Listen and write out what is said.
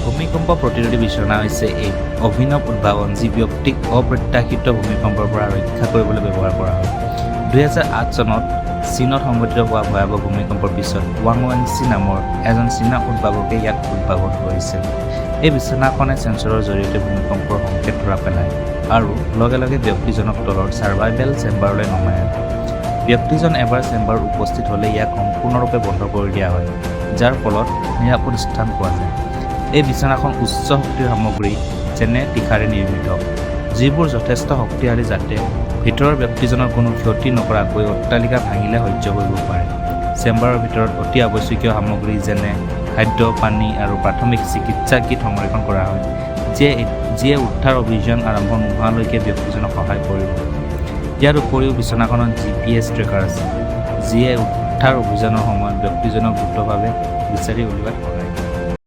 ভূমিকম্প প্ৰতিৰোধী বিচনা হৈছে এক অভিনৱ উদ্ভাৱন যি ব্যক্তিক অপ্ৰত্যাশিত ভূমিকম্পৰ পৰা ৰক্ষা কৰিবলৈ ব্যৱহাৰ কৰা হয়। 2008 চনত চীনত সংঘটিত হোৱা ভয়াৱহ ভূমিকম্পৰ পিছত ৱাংৱানচি নামৰ এজন চীনা উদ্ভাৱকে ইয়াক উদ্ভাৱন কৰিছিল। এই বিচনাখনে চেন্সৰৰ জৰিয়তে ভূমিকম্পৰ সংকেত ধৰা পেলায় আৰু লগে লগে ব্যক্তিজনক তলৰ ছাৰ্ভাইভেল চেম্বাৰলৈ নমাই আনে। ব্যক্তিজন এবাৰ চেম্বাৰত উপস্থিত হ'লে ইয়াক সম্পূৰ্ণৰূপে বন্ধ কৰি দিয়া হয়, যাৰ ফলত নিৰাপদ স্থান পোৱা যায়। এই বিচনাখন উচ্চ শক্তিৰ সামগ্ৰী যেনে তীখাৰে নিৰ্মিত, যিবোৰ যথেষ্ট শক্তিশালী যাতে ভিতৰৰ ব্যক্তিজনৰ কোনো ক্ষতি নকৰাকৈ অট্টালিকা ভাঙিলে সহ্য কৰিব পাৰে। চেম্বাৰৰ ভিতৰত অতি আৱশ্যকীয় সামগ্ৰী যেনে খাদ্য, পানী আৰু প্ৰাথমিক চিকিৎসা কিট সংৰক্ষণ কৰা হয়, যিয়ে উদ্ধাৰ অভিযান আৰম্ভ নোহোৱালৈকে ব্যক্তিজনক সহায় কৰিব। ইয়াৰ উপৰিও বিচনাখনত GPS ট্ৰেকাৰ আছে, যিয়ে উদ্ধাৰ অভিযানৰ সময়ত ব্যক্তিজনক দ্ৰুতভাৱে বিচাৰি উলিওৱাত